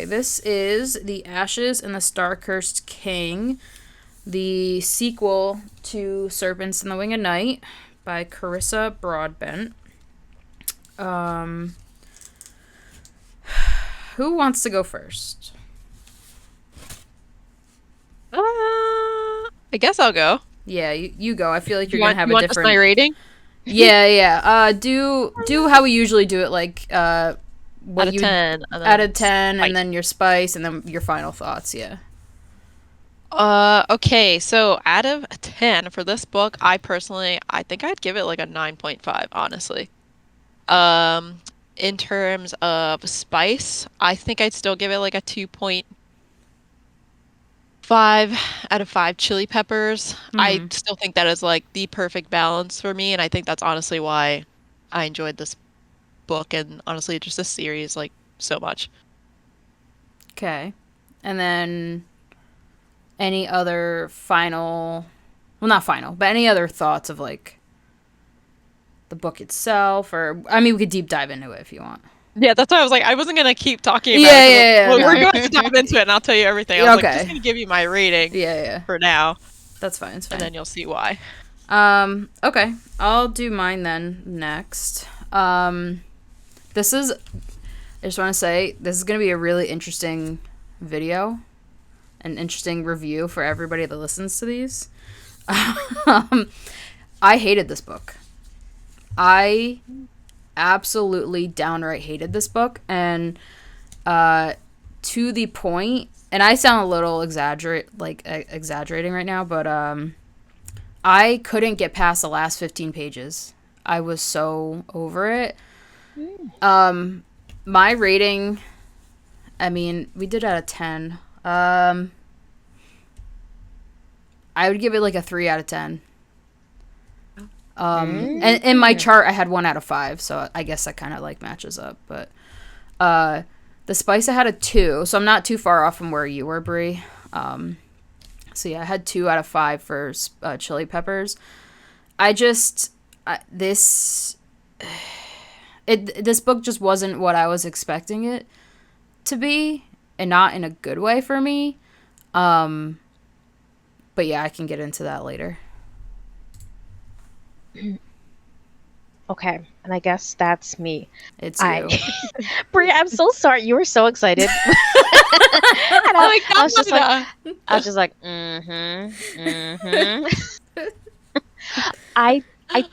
this is The Ashes and the Star-Cursed King, the sequel to Serpents in the Wing of Night by Carissa Broadbent. Who wants to go first? I guess I'll go. Yeah, you go. I feel like you're gonna have a a different. different. My rating? Yeah. Do how we usually do it, like what Out of you 10. out of 10, Spice. and then your spice, and then your final thoughts. Yeah. Okay, so out of 10 for this book, I think I'd give it like a 9.5, honestly. Um, in terms of spice, I think I'd still give it like a 2.5 out of 5 chili peppers. I still think that is like the perfect balance for me, and I think that's honestly why I enjoyed this book and honestly just this series like so much. Okay. And then any other final, well, not final, but any other thoughts of like the book itself, or I mean, we could deep dive into it if you want. Yeah, that's why I was like, I wasn't gonna keep talking about it. Yeah. Well, No. we're going to dive into it, and I'll tell you everything. I was like, Okay. just gonna give you my rating Yeah. for now, That's fine. It's fine. and then you'll see why. Okay. I'll do mine then next. This is. I just want to say this is gonna be a really interesting video, an interesting review for everybody that listens to these. I hated this book. I absolutely downright hated this book, and to the point, and I sound a little exaggerating right now, but I couldn't get past the last 15 pages. I was so over it. My rating, I mean, we did out of 10. I would give it like a 3 out of 10. And in my chart I had 1 out of 5, so I guess that kind of like matches up. But the spice I had a 2, so I'm not too far off from where you were, Brie. So yeah, I had 2 out of 5 for chili peppers. This book just wasn't what I was expecting it to be, and not in a good way for me. But yeah, I can get into that later. Okay, and I guess that's me. It's you. Bria, I'm so sorry. You were so excited. And I was just like, I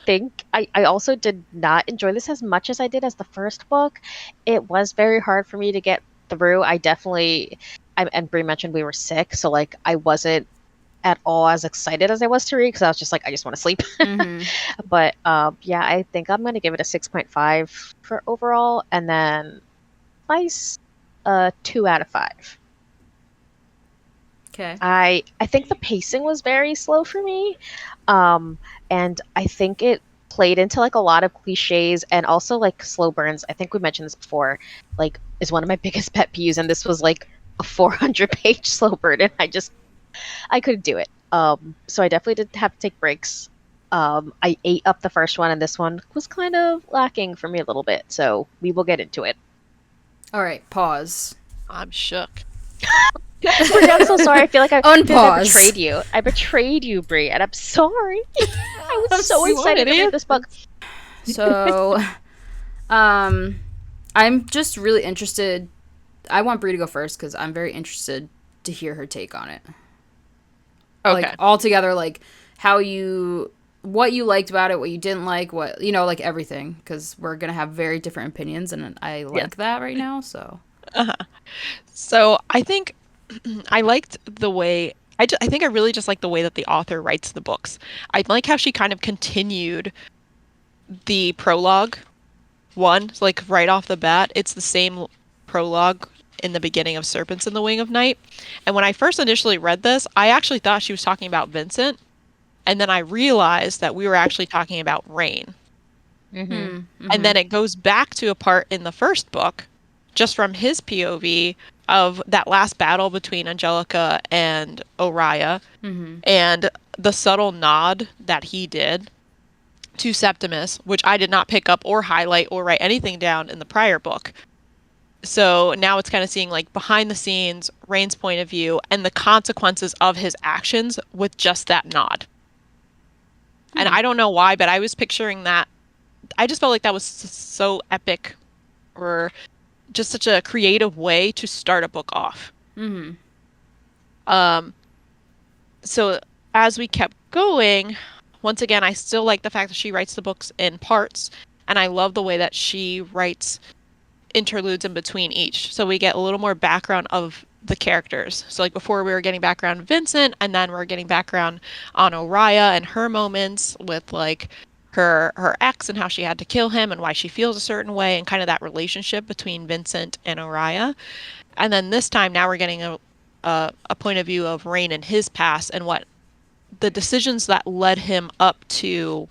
think I also did not enjoy this as much as I did as the first book. It was very hard for me to get through. And Brie mentioned we were sick, so like I wasn't at all as excited as I was to read because I was just like, I just want to sleep. But yeah, I think I'm going to give it a 6.5 for overall, and then Spice 2 out of 5. Okay. I think the pacing was very slow for me, and I think it played into like a lot of cliches and also like slow burns. I think we mentioned this before, like is one of my biggest pet peeves, and this was like a 400-page slow burn, and I couldn't do it. So I definitely did have to take breaks. I ate up the first one, and this one was kind of lacking for me a little bit. So we will get into it. All right, pause. I'm shook. Brie, I'm so sorry. I feel like I Unpause. betrayed you. I betrayed you, Brie, and I'm sorry. I was so excited to read this book. So, I'm just really interested. I want Brie to go first because I'm very interested to hear her take on it. Okay. Like altogether, like what you liked about it, what you didn't like, what like everything, because we're gonna have very different opinions, and I like that right now. So, So I think I liked the way I think I really just like the way that the author writes the books. I like how she kind of continued the prologue one, like right off the bat. It's the same prologue in the beginning of Serpents in the Wing of Night. And when I first initially read this, I actually thought she was talking about Vincent. And then I realized that we were actually talking about Rain. And then it goes back to a part in the first book, just from his POV, of that last battle between Angelica and Oriah, and the subtle nod that he did to Septimus, which I did not pick up or highlight or write anything down in the prior book. So now it's kind of seeing like behind the scenes, Rain's point of view, and the consequences of his actions with just that nod. And I don't know why, but I was picturing that. I just felt like that was so epic, or just such a creative way to start a book off. Um, so as we kept going, once again, I still like the fact that she writes the books in parts, and I love the way that she writes interludes in between each. So we get a little more background of the characters. So like before we were getting background on Vincent, and then we're getting background on Oriah and her moments with like her ex and how she had to kill him and why she feels a certain way, and kind of that relationship between Vincent and Oriah. And then this time now we're getting a point of view of Rain and his past and what the decisions that led him up to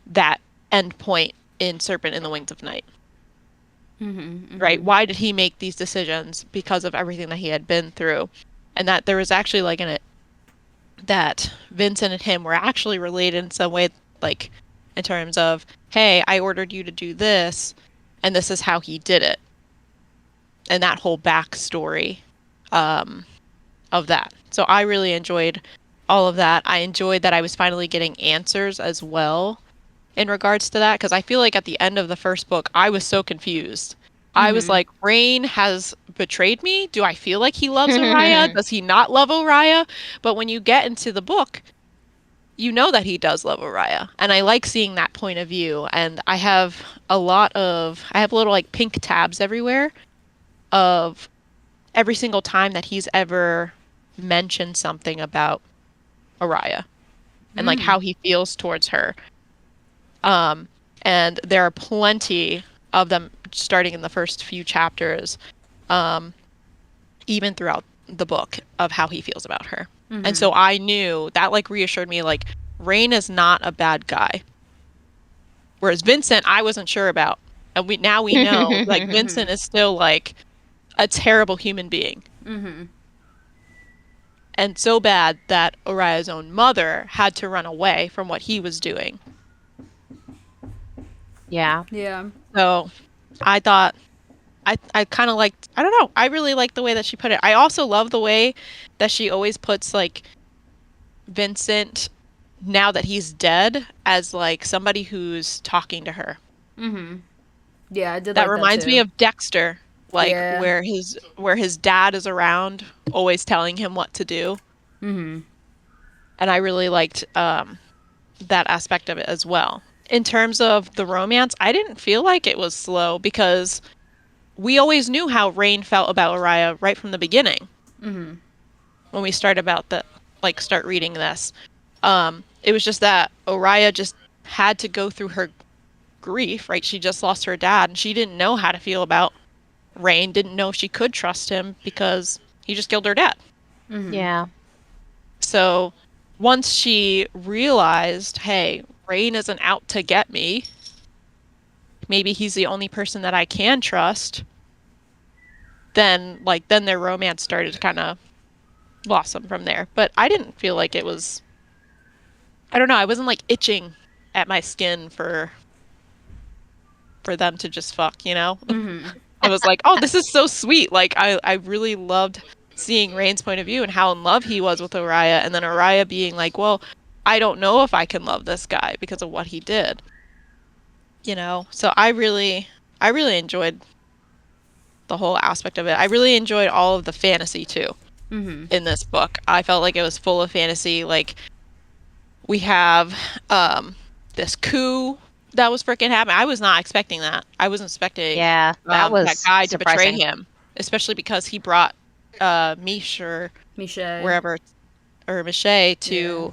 that end point in Serpent in the Wings of Night. Right? Why did he make these decisions? Because of everything that he had been through. And that there was actually like that Vincent and him were actually related in some way, like in terms of, hey, I ordered you to do this, and this is how he did it. And that whole backstory of that. So I really enjoyed all of that. I enjoyed that I was finally getting answers as well in regards to that, because I feel like at the end of the first book, I was so confused. I was like, Rain has betrayed me. Do I feel like he loves Oriah? Does he not love Oriah? But when you get into the book, you know that he does love Oriah. And I like seeing that point of view. And I have little like pink tabs everywhere of every single time that he's ever mentioned something about Oriah and like how he feels towards her. And there are plenty of them starting in the first few chapters, even throughout the book, of how he feels about her. And so I knew that like reassured me, like Rain is not a bad guy. Whereas Vincent, I wasn't sure about. And we know like Vincent is still like a terrible human being. And so bad that Oriah's own mother had to run away from what he was doing. Yeah. Yeah. So I thought I kind of liked, I don't know, I really like the way that she put it. I also love the way that she always puts like Vincent, now that he's dead, as like somebody who's talking to her. Yeah, I did That like that reminds me too. of Dexter, like Yeah. where his dad is around, always telling him what to do. And I really liked that aspect of it as well. In terms of the romance, I didn't feel like it was slow because we always knew how Rain felt about Oriah right from the beginning. When we start reading this, it was just that Oriah just had to go through her grief, right? She just lost her dad, and she didn't know how to feel about Rain. Didn't know if she could trust him because he just killed her dad. Yeah. So once she realized, hey, Rain isn't out to get me, maybe he's the only person that I can trust, then their romance started to kind of blossom from there. But I didn't feel like it was, I don't know, I wasn't like itching at my skin for them to just fuck, you know? I was like, oh, this is so sweet. Like I really loved seeing Rain's point of view and how in love he was with Oriah, and then Oriah being like, well, I don't know if I can love this guy because of what he did. You know? So I really enjoyed the whole aspect of it. I really enjoyed all of the fantasy too in this book. I felt like it was full of fantasy. Like we have this coup that was freaking happening. I was not expecting that. I wasn't expecting Yeah. That that was guy to betray surprising. him, especially because he brought Mish or Michelle. wherever, or Miche Yeah.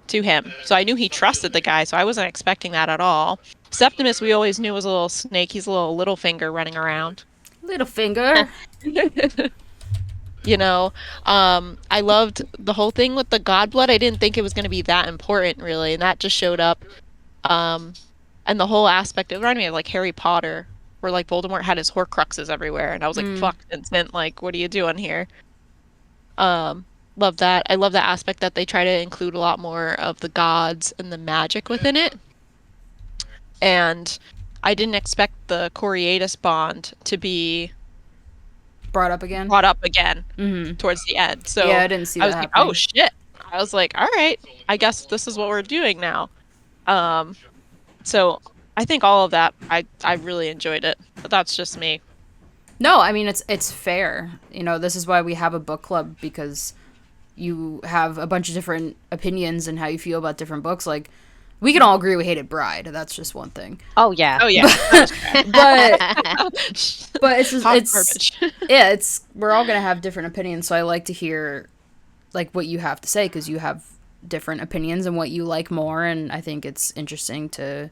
to him. So I knew he trusted the guy, so I wasn't expecting that at all. Septimus, we always knew, was a little snake. He's a little finger running around. Little finger. You know, I loved the whole thing with the god blood. I didn't think it was going to be that important, really, and that just showed up. And the whole aspect, it reminded me of like Harry Potter, where like Voldemort had his Horcruxes everywhere, and I was like, "Fuck, Vincent! Like, what are you doing here?" Love that. I love the aspect that they try to include a lot more of the gods and the magic within it. And I didn't expect the Coriolis bond to be brought up again. Towards the end. So Yeah, I didn't see I that was like, happening. oh shit. I was like, all right, I guess this is what we're doing now. So I think all of that, I really enjoyed it. But that's just me. No, I mean it's fair. You know, this is why we have a book club, because you have a bunch of different opinions and how you feel about different books. Like, we can all agree we hated Bride. That's just one thing. Oh yeah. Oh yeah. But it's just, Hot it's garbage. yeah, it's, we're all gonna have different opinions. So I like to hear like what you have to say, because you have different opinions and what you like more, and I think it's interesting to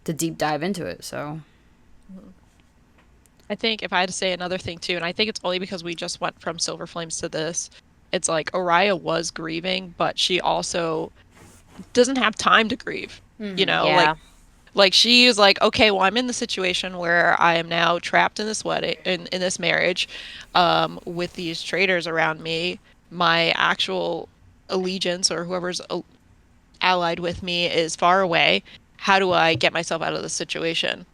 deep dive into it. So I think if I had to say another thing too, and I think it's only because we just went from Silver Flames to this, it's like Oriah was grieving, but she also doesn't have time to grieve. You know, Yeah. like she is like, okay, well, I'm in the situation where I am now trapped in this wedding, in this marriage, with these traitors around me. My actual allegiance or whoever's allied with me is far away. How do I get myself out of this situation?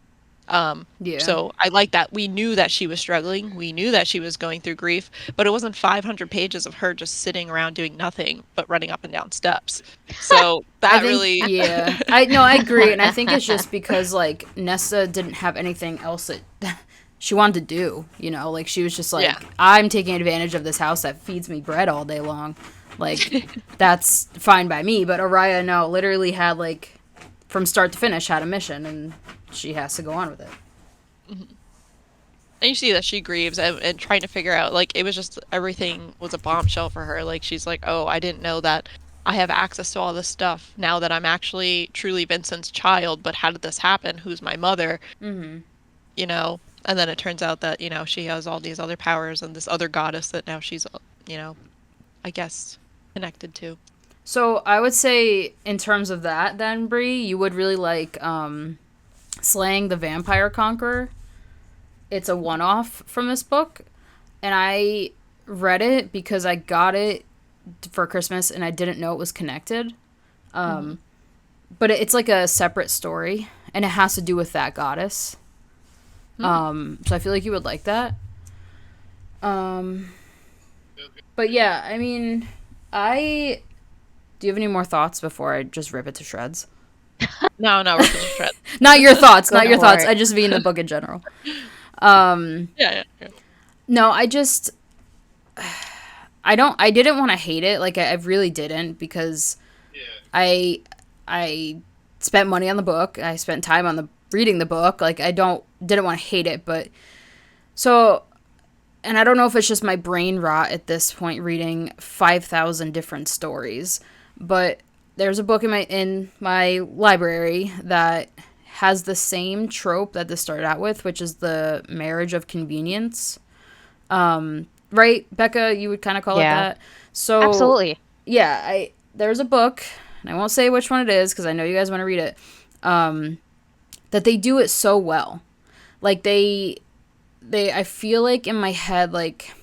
yeah. So I like that we knew that she was struggling. We knew that she was going through grief, but it wasn't 500 pages of her just sitting around doing nothing but running up and down steps. So I that think, really, yeah. I agree, and I think it's just because like Nesta didn't have anything else that she wanted to do. You know, like she was just like, Yeah. I'm taking advantage of this house that feeds me bread all day long. Like, that's fine by me. But Oriah, no, literally had like, from start to finish, had a mission, and she has to go on with it. and you see that she grieves and trying to figure out, like, it was just everything was a bombshell for her. Like, she's like, oh, I didn't know that I have access to all this stuff now that I'm actually truly Vincent's child. But how did this happen? Who's my mother? You know, and then it turns out that, you know, she has all these other powers and this other goddess that now she's, you know, I guess connected to. So I would say, in terms of that, then Bree, you would really like Slaying the Vampire Conqueror. It's a one-off from this book, and I read it because I got it for Christmas and I didn't know it was connected. But it's like a separate story, and it has to do with that goddess. So I feel like you would like that. But yeah, I mean, do you have any more thoughts before I just rip it to shreds? No, we're just shred. Not your thoughts, not Go your for thoughts. it. I just mean the book in general. Yeah. No, I just, I didn't want to hate it. Like, I really didn't, because I spent money on the book. I spent time on reading the book. Like, didn't want to hate it, but so, and I don't know if it's just my brain rot at this point, reading 5,000 different stories, but there's a book in my library that has the same trope that this started out with, which is the marriage of convenience. Right, Becca, you would kind of call it Yeah. that. So Absolutely. yeah, there's a book, and I won't say which one it is because I know you guys want to read it. That they do it so well, like I feel like in my head, like,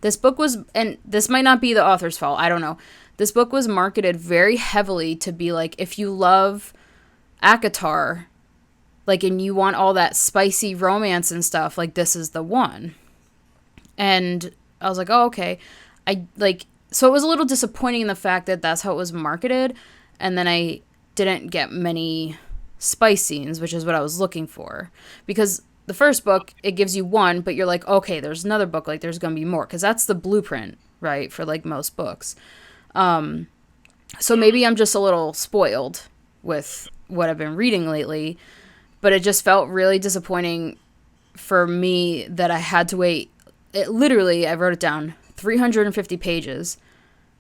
this book was, and this might not be the author's fault, I don't know. This book was marketed very heavily to be like, if you love ACOTAR, like, and you want all that spicy romance and stuff, like, this is the one. And I was like, oh, okay. So it was a little disappointing in the fact that that's how it was marketed, and then I didn't get many spice scenes, which is what I was looking for. Because the first book, it gives you one, but you're like, okay, there's another book, like, there's gonna be more, because that's the blueprint, right, for, like, most books. So maybe I'm just a little spoiled with what I've been reading lately, but it just felt really disappointing for me that I had to wait. Literally, I wrote it down, 350 pages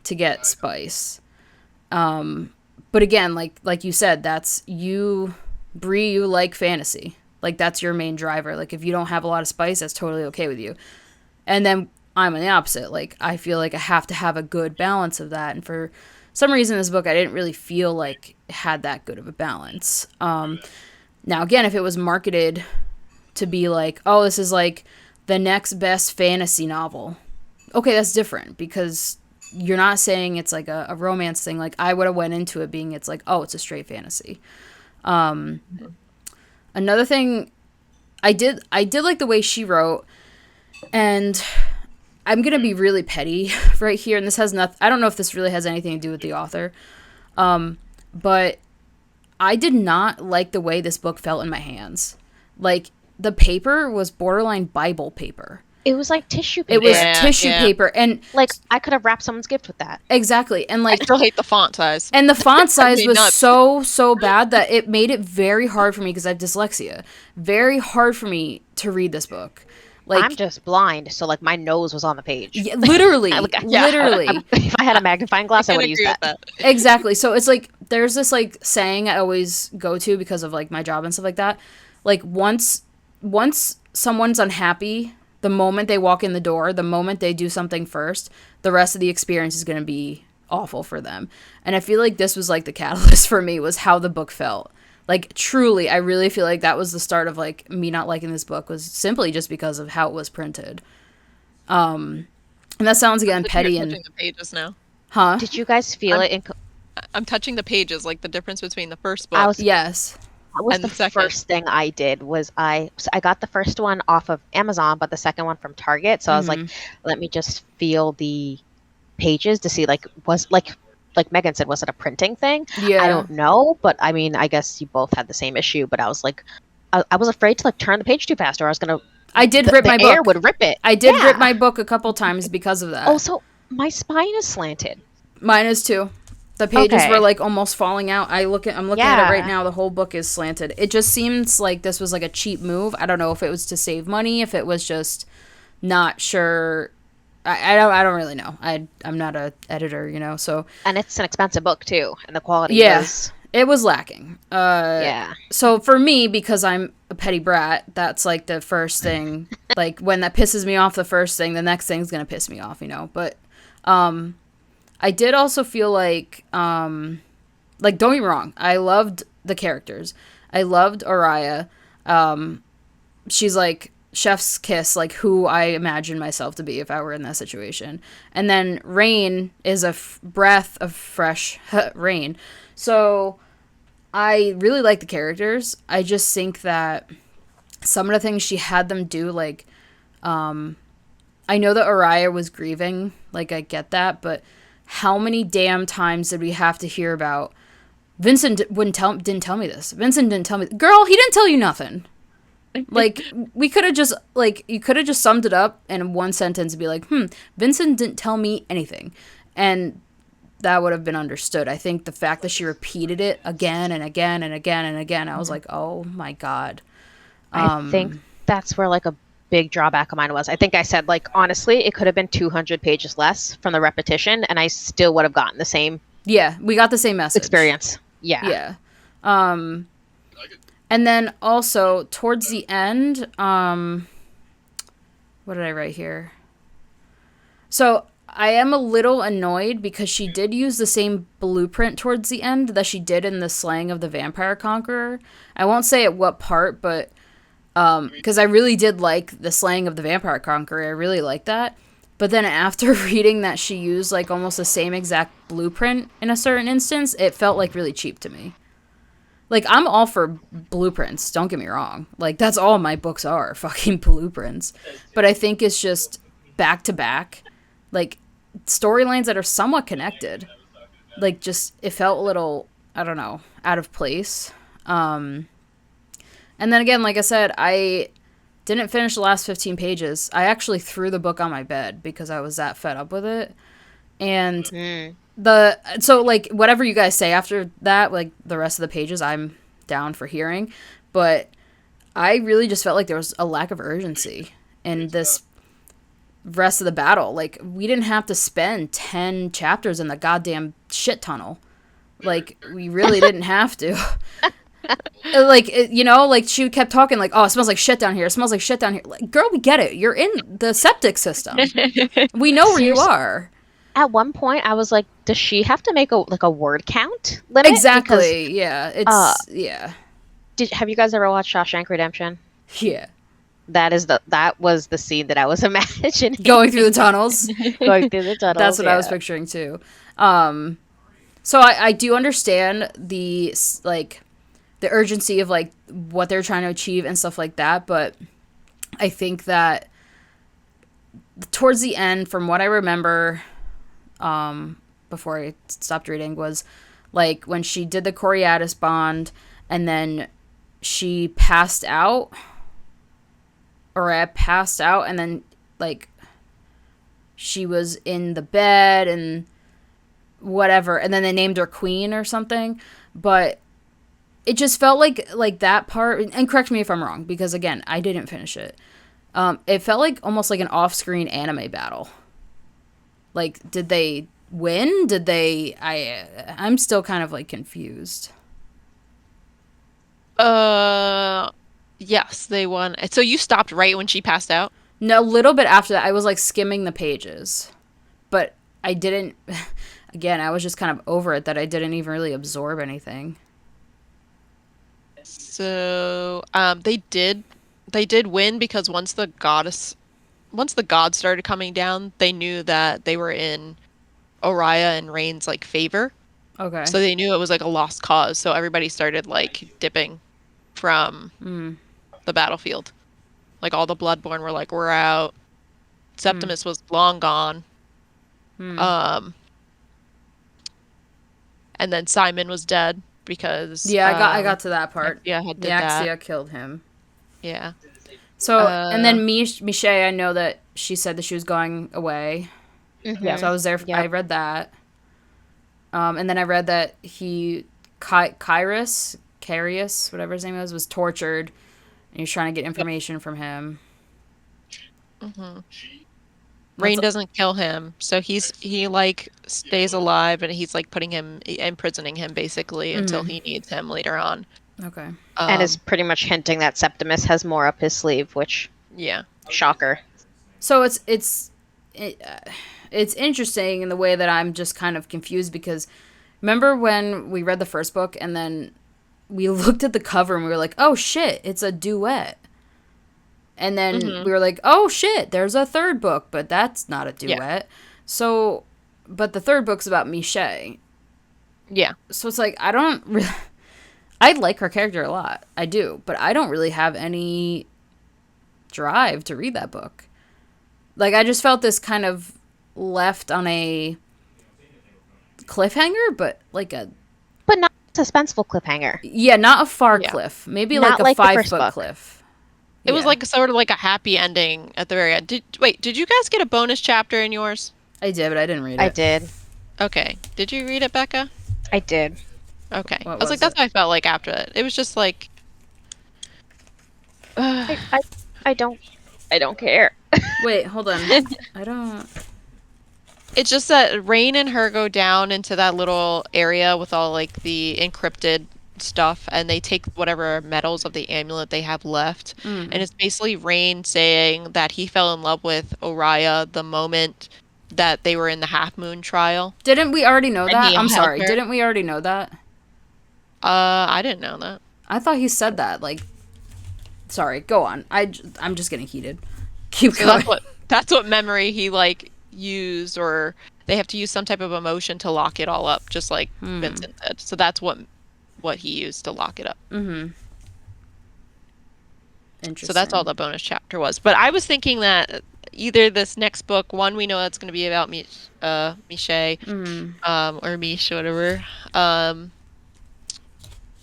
to get spice. But again, like you said, that's you, Bree, you like fantasy. Like, that's your main driver. Like, if you don't have a lot of spice, that's totally okay with you. And then I'm on the opposite. Like, I feel like I have to have a good balance of that. And for some reason, this book, I didn't really feel like it had that good of a balance. Now, again, if it was marketed to be like, oh, this is like the next best fantasy novel, okay, that's different, because you're not saying it's like a romance thing. Like, I would have went into it being, it's like, oh, it's a straight fantasy. Another thing, I did like the way she wrote, And I'm gonna be really petty right here, and this has nothing. I don't know if this really has anything to do with the author, but I did not like the way this book felt in my hands. Like, the paper was borderline Bible paper. It was like tissue It paper. was tissue paper, and like I could have wrapped someone's gift with that. exactly, and I like, still hate the font size. and the font size was nuts. so bad that it made it very hard for me, because I have dyslexia. Very hard for me to read this book. Like, I'm just blind, so like my nose was on the page. yeah, literally, literally. If I had a magnifying glass, I would have used that. Exactly. So it's like, there's this like saying I always go to because of like my job and stuff like that. Like, once someone's unhappy, the moment they walk in the door, the moment they do something first, the rest of the experience is going to be awful for them. And I feel like this was like the catalyst for me, was how the book felt. Like, truly, I really feel like that was the start of like me not liking this book, was simply just because of how it was printed. And that sounds, again, petty and touching the pages now. Huh? Did you guys feel it? I'm touching the pages, like the difference between the first book. Yes. That was And the the second. first thing I did. Was I got the first one off of Amazon, but the second one from Target. So I was like, let me just feel the pages to see, like, was like Megan said, was it a printing thing? Yeah. I don't know, but I mean, I guess you both had the same issue. But I was like, I was afraid to like turn the page too fast, or I was gonna. I did rip my book. The air would rip it. I did rip my book a couple times because of that. Oh, so my spine is slanted. Mine is too. The pages were like almost falling out. I'm looking at it right now. The whole book is slanted. It just seems like this was like a cheap move. I don't know if it was to save money, if it was just not sure. I don't really know. I'm not a editor, you know. So, and it's an expensive book too, and the quality was. It was lacking. So for me, because I'm a petty brat, that's like the first thing. Like, when that pisses me off, the first thing, the next thing's gonna piss me off, you know. But I did also feel like don't get me wrong, I loved the characters. I loved Araya. She's like chef's kiss, like who I imagine myself to be if I were in that situation. And then Rain is a breath of fresh rain. So I really like the characters. I just think that some of the things she had them do, like, I know that Araya was grieving, like, I get that, but how many damn times did we have to hear about Vincent didn't tell me this. Vincent didn't tell me. Girl, he didn't tell you nothing. Like, we could have just, like, you could have just summed it up in one sentence and be like, Vincent didn't tell me anything. And that would have been understood. I think the fact that she repeated it again and again and again and again, I was like, oh my God. I think that's where like a big drawback of mine was. I think I said, like, honestly, it could have been 200 pages less from the repetition, and I still would have gotten the same. Yeah, we got the same message. Experience. Yeah. Yeah. And then also towards the end, what did I write here? So I am a little annoyed because she did use the same blueprint towards the end that she did in the Slaying of the Vampire Conqueror. I won't say at what part, but because I really did like the Slaying of the Vampire Conqueror. I really liked that. But then after reading that she used like almost the same exact blueprint in a certain instance, it felt like really cheap to me. Like, I'm all for blueprints, don't get me wrong. Like, that's all my books are, fucking blueprints. But I think it's just back to back, like, storylines that are somewhat connected. Like, just, it felt a little, I don't know, out of place. And then again, like I said, I didn't finish the last 15 pages. I actually threw the book on my bed because I was that fed up with it. And so, like, whatever you guys say after that, like, the rest of the pages, I'm down for hearing. But I really just felt like there was a lack of urgency in this rest of the battle. Like, we didn't have to spend 10 chapters in the goddamn shit tunnel. Like, we really didn't have to. Like, you know, like, she kept talking like, oh, it smells like shit down here. It smells like shit down here. Like, girl, we get it. You're in the septic system. We know where you are. At one point, I was like, does she have to make a word count limit? Exactly. Because, yeah. It's, yeah. Have you guys ever watched Shawshank Redemption? Yeah. That was the scene that I was imagining. Going through the tunnels. Going through the tunnels. That's what I was picturing too. So I do understand the, like, the urgency of, like, what they're trying to achieve and stuff like that, but I think that towards the end, from what I remember, before I stopped reading, was like when she did the Coriatis bond, and then she passed out, or I passed out, and then like she was in the bed and whatever, and then they named her queen or something. But it just felt like that part, and correct me if I'm wrong, because again, I didn't finish it. It felt like almost like an off-screen anime battle. Like, did they win? Did they? I'm still kind of like confused. Yes, they won. So you stopped right when she passed out? No, a little bit after that, I was like skimming the pages, but I didn't. Again, I was just kind of over it that I didn't even really absorb anything. So, they did win because once the gods started coming down, they knew that they were in Oriah and Rain's like favor. Okay. So they knew it was like a lost cause. So everybody started like dipping from the battlefield. Like all the Bloodborne were like, we're out. Septimus was long gone. And then Simon was dead because Yeah, I got to that part. Yeah, had did Yaxia that. killed him. Yeah. So, and then Miche, I know that she said that she was going away. Yeah. So I was there. I read that. And then I read that Carius, whatever his name was tortured, and he was trying to get information from him. Rain doesn't kill him, so he like stays alive, and he's like imprisoning him basically until he needs him later on. Okay. And is pretty much hinting that Septimus has more up his sleeve, which shocker. So it's interesting in the way that I'm just kind of confused, because remember when we read the first book and then we looked at the cover and we were like, oh shit, it's a duet. And then we were like, oh shit, there's a third book, but that's not a duet. Yeah. So, but the third book's about Miche. Yeah. So it's like, I don't really... I like her character a lot. I do. But I don't really have any drive to read that book. Like, I just felt this kind of left on a cliffhanger, but like a... But not a suspenseful cliffhanger. Yeah, not a far cliff. Maybe not like a 5-foot cliff. It was like sort of like a happy ending at the very end. Did you guys get a bonus chapter in yours? I did, but I didn't read it. I did. Okay. Did you read it, Becca? I did. Okay. I was like, that's what I felt like after that. It was just like... I don't care. Wait, hold on. I don't... It's just that Rain and her go down into that little area with all like the encrypted stuff, and they take whatever metals of the amulet they have left, and it's basically Rain saying that he fell in love with Oriah the moment that they were in the Half Moon trial. Didn't we already know that? I'm sorry. Didn't we already know that? I didn't know that. I thought he said that. Like, sorry. Go on. I'm just getting heated. Keep going. That's what memory he like used, or they have to use some type of emotion to lock it all up, just like Vincent did. So that's what he used to lock it up. Interesting. So that's all the bonus chapter was. But I was thinking that either this next book, one, we know that's going to be about Miche, or Miche, whatever.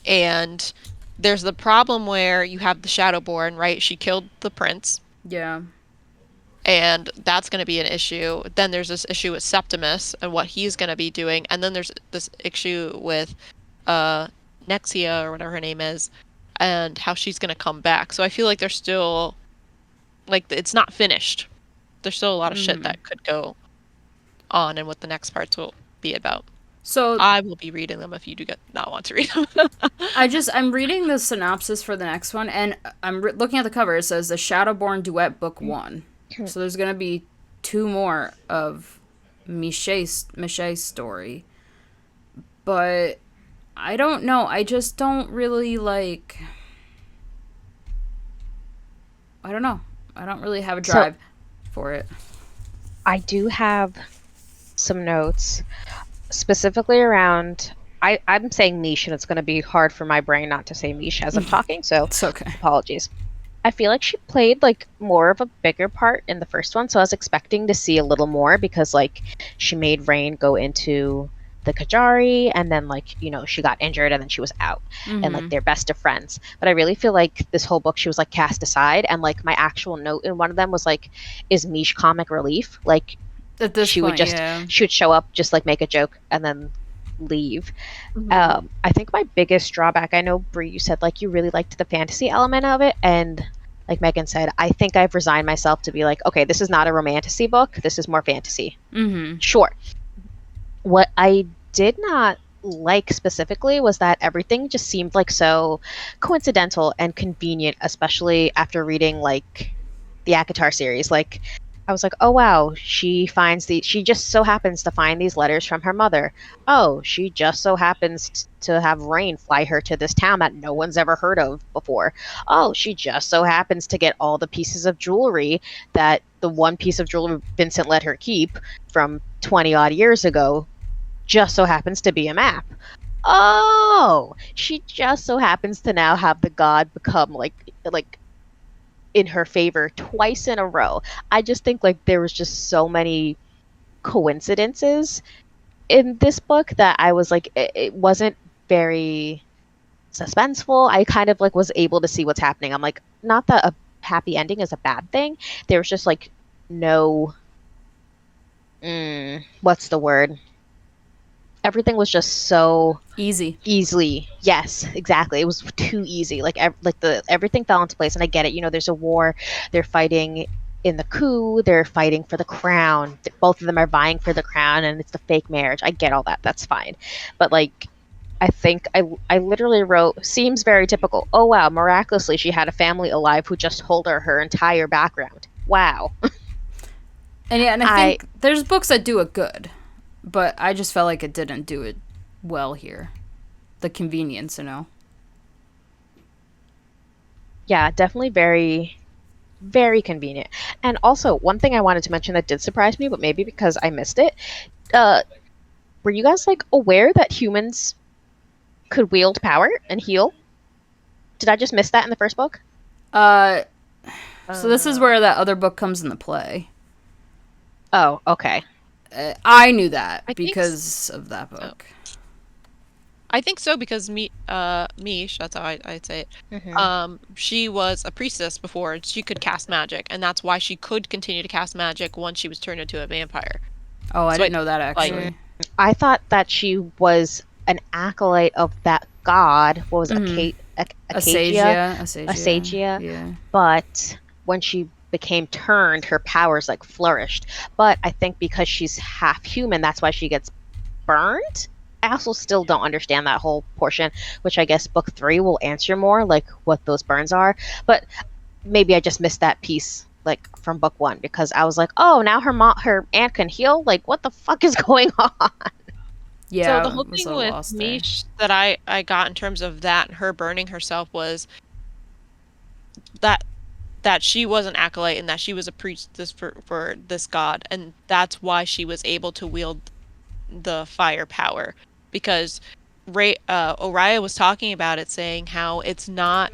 And there's the problem where you have the Shadowborn, right? She killed the prince. Yeah. And that's going to be an issue. Then there's this issue with Septimus and what he's going to be doing. And then there's this issue with Nexia, or whatever her name is, and how she's going to come back. So I feel like there's still, like, it's not finished. There's still a lot of shit that could go on, and what the next parts will be about. So I will be reading them if you do not want to read them. I'm reading the synopsis for the next one, and I'm looking at the cover. It says the Shadowborn Duet Book 1. So there's going to be 2 more of Miche's story. But I don't know. I just don't really like... I don't know. I don't really have a drive for it. I do have some notes specifically around... I'm saying Miche, and it's going to be hard for my brain not to say Miche as I'm talking, so it's okay. Apologies. I feel like she played like more of a bigger part in the first one, so I was expecting to see a little more because like she made Rain go into the Kajari and then like, she got injured and then she was out and like Mm-hmm. they're best of friends. But I really feel like this whole book she was like cast aside and like my actual note in one of them was like, is Mish comic relief? Like At this point, yeah. she would show up, just like make a joke and then leave. Mhm. I think my biggest drawback, I know Brie, you said like you really liked the fantasy element of it, and like Megan said, I think I've resigned myself to be like, okay, this is not a romantasy book. This is more fantasy. Mm-hmm. Sure. What I did not like specifically was that everything just seemed like so coincidental and convenient, especially after reading like the Akatar series. Like, I was like, oh wow, she just so happens to find these letters from her mother. Oh, she just so happens to have Rain fly her to this town that no one's ever heard of before. Oh, she just so happens to get all the pieces of jewelry that the one piece of jewelry Vincent let her keep from 20 odd years ago just so happens to be a map. Oh, she just so happens to now have the god become like in her favor twice in a row. I just think like there was just so many coincidences in this book that I was like it wasn't very suspenseful. I kind of like was able to see what's happening. I'm like, not that a happy ending is a bad thing. There was just like no what's the word? Everything was just so Easy. easily. Yes, exactly. It was too easy. Like the everything fell into place, and I get it. There's a war. They're fighting in the coup. They're fighting for the crown. Both of them are vying for the crown, and it's the fake marriage. I get all that. That's fine. But like, I think I literally wrote seems very typical. Oh wow, miraculously she had a family alive who just told her entire background. Wow. And yeah, and I I think there's books that do it good, but I just felt like it didn't do it well here. The convenience, yeah, definitely very very convenient. And also, one thing I wanted to mention that did surprise me, but maybe because I missed it, uh, were you guys like aware that humans could wield power and heal? Did I just miss that in the first book? Uh, so this is Uh, where that other book comes into play. oh, okay. I knew that I think because of that book. I think so because Mish, that's how I'd say it. Hmm. She was a priestess before, and she could cast magic, and that's why she could continue to cast magic once she was turned into a vampire. Oh, I So I didn't know that like actually. I thought that she was an acolyte of that god. What was it? Mm-hmm. Acacia? Asagia. Asagia. Yeah. But when she became turned, her powers like flourished. But I think because she's half human, that's why she gets burned. I also still don't understand that whole portion, which I guess book 3 will answer more, like what those burns are. But maybe I just missed that piece, like from book 1, because I was like, oh, now her aunt can heal. Like, what the fuck is going on? so Yeah, the I whole was a thing little with lost there. Mish that I got in terms of that and her burning herself was that she was an acolyte and that she was a priestess for this god, and that's why she was able to wield the fire power because Oriah was talking about it, saying how it's not,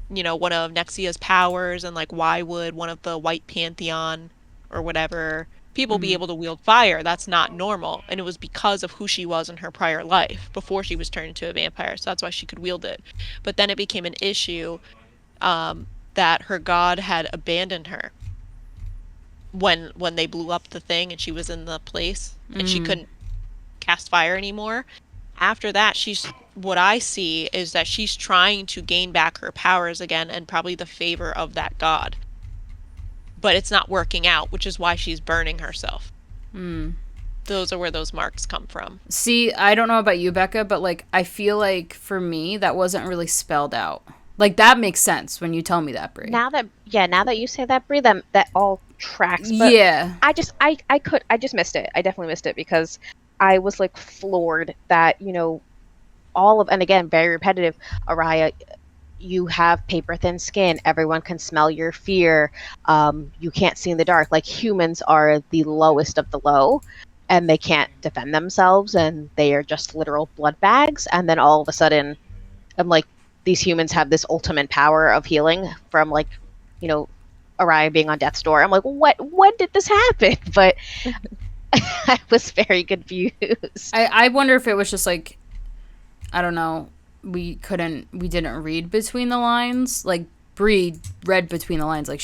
one of Nexia's powers, and like why would one of the White Pantheon or whatever people be able to wield fire? That's not normal. And it was because of who she was in her prior life before she was turned into a vampire. So that's why she could wield it. But then it became an issue that her god had abandoned her when they blew up the thing and she was in the place and she couldn't cast fire anymore. After that, what I see is that she's trying to gain back her powers again and probably the favor of that god. But it's not working out, which is why she's burning herself. Those are where those marks come from. See, I don't know about you, Becca, but like I feel like for me that wasn't really spelled out. Like that makes sense when you tell me that, Brie. Now that you say that, Brie, that all tracks. But Yeah. I just missed it. I definitely missed it because I was like floored that all of, and again, very repetitive. Araya, you have paper thin skin. Everyone can smell your fear. You can't see in the dark. Like humans are the lowest of the low, and they can't defend themselves, and they are just literal blood bags. And then all of a sudden, I'm like, these humans have this ultimate power of healing from like, you know, Araya being on death's door. I'm like, what? When did this happen? But I was very confused. I wonder if it was just like, I don't know, we didn't read between the lines. Like, Bree read between the lines. Like,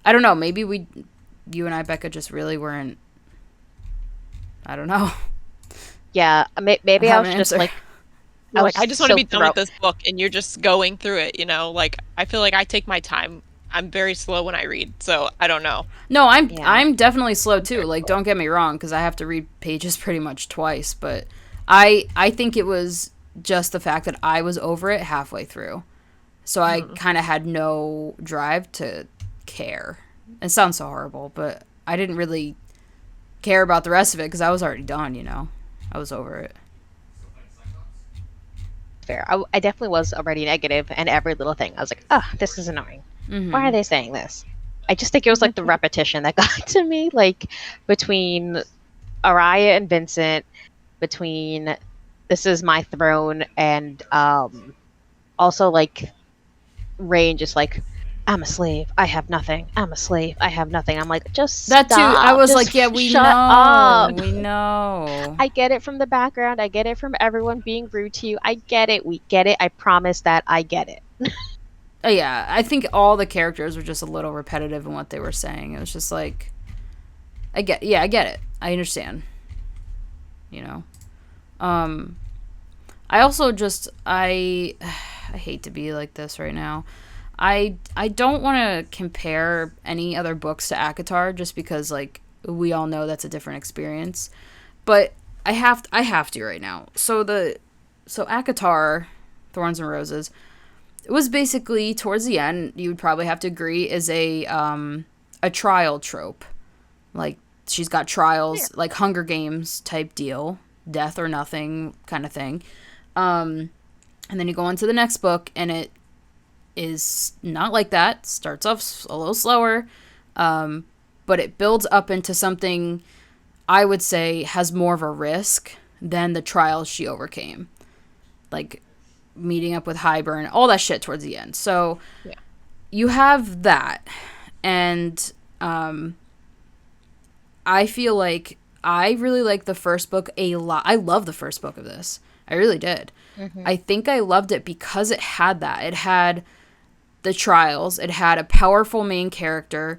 I don't know, maybe you and I, Becca, just really weren't, I don't know. Yeah, maybe I have was an just answer. like, Like, I just want to so be done with this book, and you're just going through it, you know? Like, I feel like I take my time. I'm very slow when I read, so I don't know. No, I'm Yeah. I'm definitely slow too. Like, don't get me wrong, because I have to read pages pretty much twice. But I think it was just the fact that I was over it halfway through, so I kind of had no drive to care. It sounds so horrible, but I didn't really care about the rest of it because I was already done. You know, I was over it. Fair. I definitely was already negative, and every little thing I was like, oh, this is annoying. Why are they saying this? I just think it was like the repetition that got to me, like between Araya and Vincent, between this is my throne, and also like Rain just like, I'm a slave, I have nothing. I'm a slave, I have nothing. I'm like, just That too. I stop. was Just like, yeah, we shut know, up. we know. I get it from the background. I get it from everyone being rude to you. I get it. We get it. I promise that I get it. Yeah, I think all the characters were just a little repetitive in what they were saying. It was just like, I get it. I understand. You know. I also just I hate to be like this right now. I don't want to compare any other books to ACOTAR just because like we all know that's a different experience. But I have to right now. So ACOTAR, Thorns and Roses, it was basically towards the end, you would probably have to agree, is a trial trope. Like, she's got trials, like Hunger Games type deal, death or nothing kind of thing. And then you go on to the next book, and it is not like that. Starts off a little slower, but it builds up into something I would say has more of a risk than the trials she overcame. Like, meeting up with Highburn, all that shit towards the end. So Yeah. you have that, and I feel like I really like the first book a lot. I love the first book of this. I really did. I think I loved it because it had that. It had the trials. It had a powerful main character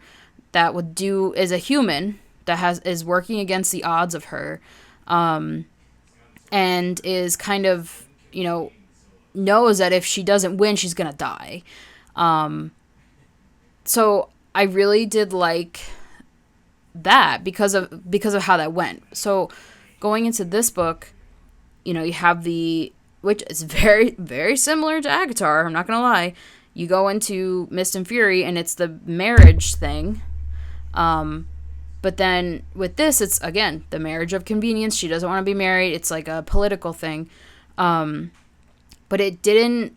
that would do is a human that is working against the odds of her, and is kind of, you know, knows that if she doesn't win, she's gonna die. So I really did like that because of how that went. So going into this book, you know, you have which is very, very similar to ACOTAR, I'm not gonna lie. You go into Mist and Fury and it's the marriage thing. But then with this, it's again the marriage of convenience. She doesn't want to be married. It's like a political thing. But it didn't,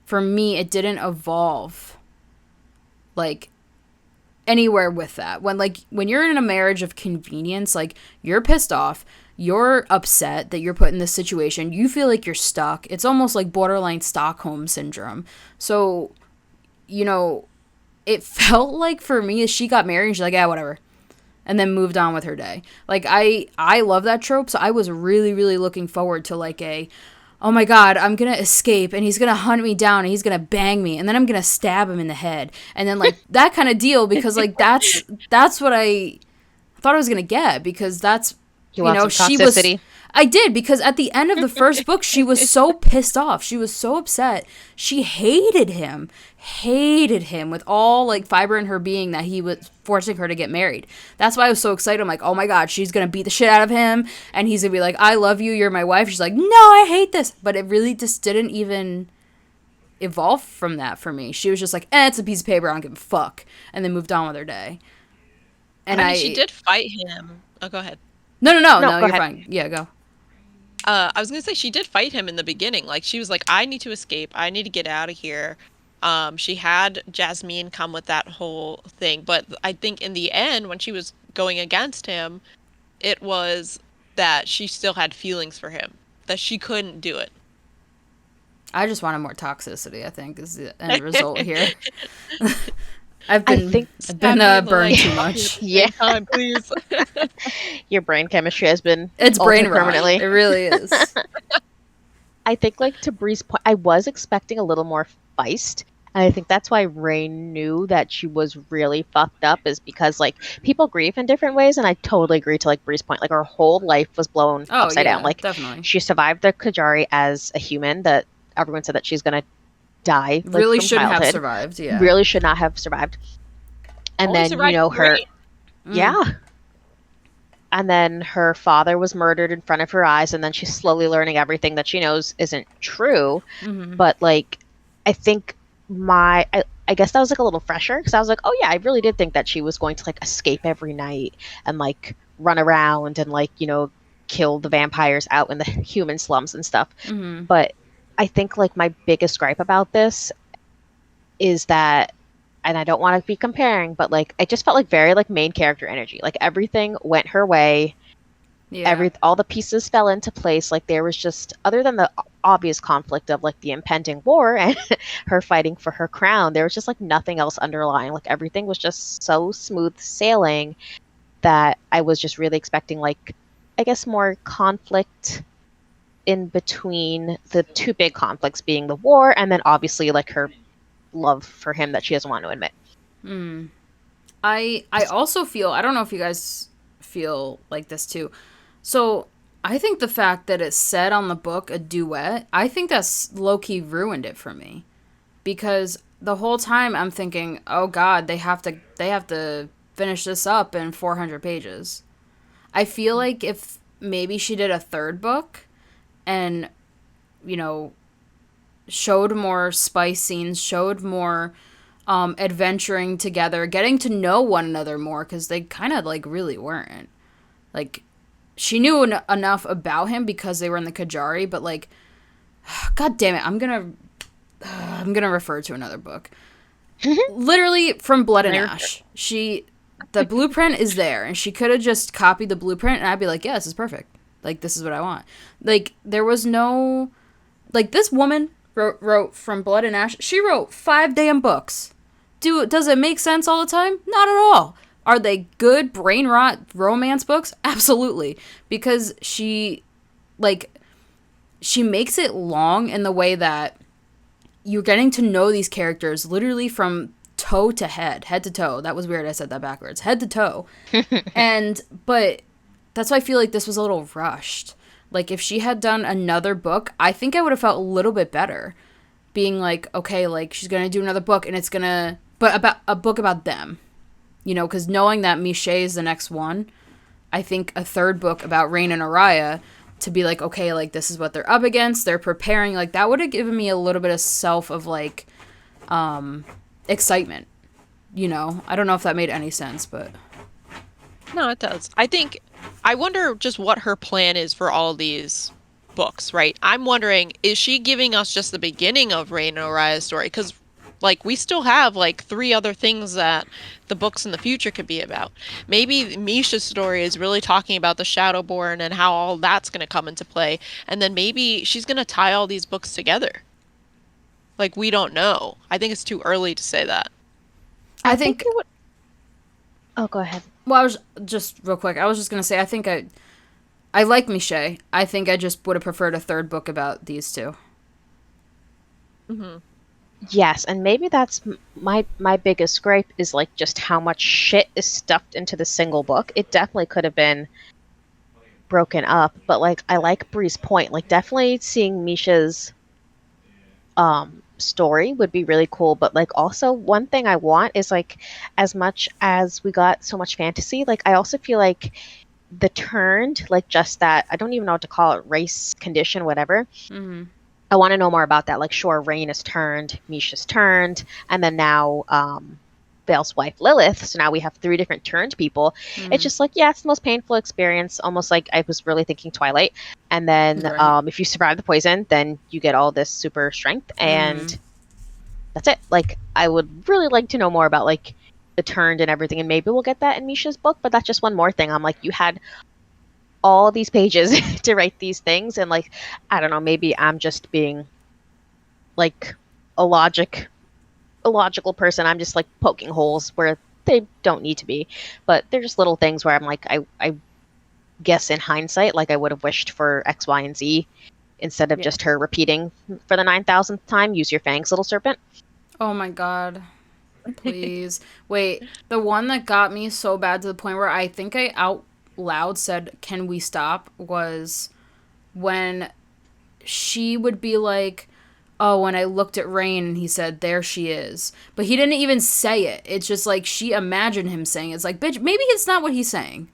for me, it didn't evolve like anywhere with that. When you're in a marriage of convenience, like, you're pissed off, you're upset that you're put in this situation, you feel like you're stuck. It's almost like borderline Stockholm syndrome. So, you know, it felt like for me, as she got married, she's like, yeah, whatever, and then moved on with her day. Like, I love that trope, so I was really, really looking forward to like oh my god, I'm gonna escape and he's gonna hunt me down and he's gonna bang me and then I'm gonna stab him in the head, and then like that kind of deal, because like that's what I thought I was gonna get, because that's, You want some she was, toxicity? I did, because at the end of the first book, she was so pissed off. She was so upset. She hated him with all like fiber in her being that he was forcing her to get married. That's why I was so excited. I'm like, oh my god, she's gonna beat the shit out of him, and he's gonna be like, I love you, you're my wife. She's like, no, I hate this. But it really just didn't even evolve from that for me. She was just like, it's a piece of paper, I don't give a fuck, and then moved on with her day. And I mean, she did fight him. Oh, go ahead. No, No, go you're ahead. fine. Yeah, go. I was gonna say she did fight him in the beginning. Like, she was like, I need to escape. I need to get out of here. She had Jasmine come with that whole thing, but I think in the end, when she was going against him, it was that she still had feelings for him, that she couldn't do it. I just wanted more toxicity, I think, is the end result here. I think I've been Stab me in the burned leg too at the much. same Yeah. time, please. your brain chemistry has been It's brain altered rot. permanently. It really is. I think, like, to Bree's point, I was expecting a little more feist. And I think that's why Rain knew that she was really fucked up, is because, like, people grieve in different ways. And I totally agree to, like, Bree's point. Like, her whole life was blown Oh, upside down. yeah, Like, definitely. she survived the Kajari as a human, that everyone said that she's going to die, like, Really from shouldn't have childhood. survived, yeah. Really should not have survived. And Only then, survived from her. Rain. Yeah. And then her father was murdered in front of her eyes, and then she's slowly learning everything that she knows isn't true. But, like, I think I guess that was, like, a little fresher, because I was like, oh yeah, I really did think that she was going to, like, escape every night and, like, run around and, like, kill the vampires out in the human slums and stuff. But I think, like, my biggest gripe about this is that, and I don't want to be comparing, but, like, I just felt like very, like, main character energy. Like, everything went her way. Yeah. All the pieces fell into place. Like, there was just, other than the obvious conflict of, like, the impending war and her fighting for her crown, there was just, like, nothing else underlying. Like, everything was just so smooth sailing that I was just really expecting, like, I guess, more conflict in between the two big conflicts being the war and then obviously, like, her love for him that she doesn't want to admit. I also feel, I don't know if you guys feel like this too. So I think the fact that it said on the book a duet, I think that's low-key ruined it for me. Because the whole time I'm thinking, oh god, they have to finish this up in 400 pages. I feel like if maybe she did a third book and, showed more spice scenes, showed more adventuring together, getting to know one another more, because they kind of, like, really weren't. Like, she knew enough about him because they were in the Kajari, but, like, god damn it, I'm gonna refer to another book. Literally, from Blood and Ash, the blueprint is there, and she could have just copied the blueprint, and I'd be like, yeah, this is perfect. Like, this is what I want. Like, there was no, like, this woman wrote from Blood and Ash. She wrote 5 damn books. Does it make sense all the time? Not at all. Are they good brain rot romance books? Absolutely. Because she makes it long in the way that you're getting to know these characters literally from toe to head to toe. That was weird. I said that backwards. Head to toe. But that's why I feel like this was a little rushed. Like, if she had done another book, I think I would have felt a little bit better. Being like, okay, like, she's going to do another book, and it's going to, but about a book about them. Because knowing that Miché is the next one, I think a third book about Rain and Araya, to be like, okay, like, this is what they're up against, they're preparing, like, that would have given me a little bit of like, excitement. I don't know if that made any sense, but... No, it does. I wonder just what her plan is for all these books, right? I'm wondering, is she giving us just the beginning of Rain and Araya's story? Because, like, we still have, like, 3 other things that the books in the future could be about. Maybe Misha's story is really talking about the Shadowborn and how all that's going to come into play. And then maybe she's going to tie all these books together. Like, we don't know. I think it's too early to say that. I think it would... Oh, go ahead. Well, I was just real quick. I was just gonna say I think I like Miché. I think I just would have preferred a third book about these two. Mm-hmm. Yes, and maybe that's my biggest gripe, is, like, just how much shit is stuffed into the single book. It definitely could have been broken up, but, like, I like Bree's point. Like, definitely seeing Misha's story would be really cool, but, like, also one thing I want is, like, as much as we got so much fantasy, like, I also feel like the turned, like, just that, I don't even know what to call it, race, condition, whatever. Mm-hmm. I want to know more about that. Like, sure, Rain is turned, Misha's turned, and then now Vale's wife Lilith. So now we have 3 different turned people. Mm-hmm. It's just like, yeah, it's the most painful experience. Almost like I was really thinking Twilight. And then if you survive the poison, then you get all this super strength, and that's it. Like, I would really like to know more about, like, the turned and everything, and maybe we'll get that in Misha's book. But that's just one more thing. I'm like, you had all these pages to write these things, and, like, I don't know, maybe I'm just being like a logical person. I'm just like poking holes where they don't need to be. But they're just little things where I'm like, I guess in hindsight, like I would have wished for X, Y, and Z instead of Yeah. just her repeating for the 9,000th time, use your fangs, little serpent. Oh my god. Please. Wait, the one that got me so bad to the point where I think I out loud said, "Can we stop?" was when she would be like, "Oh, when I looked at Rain and he said, 'There she is.'" But he didn't even say it. It's just like she imagined him saying it. It's like, "Bitch, maybe it's not what he's saying."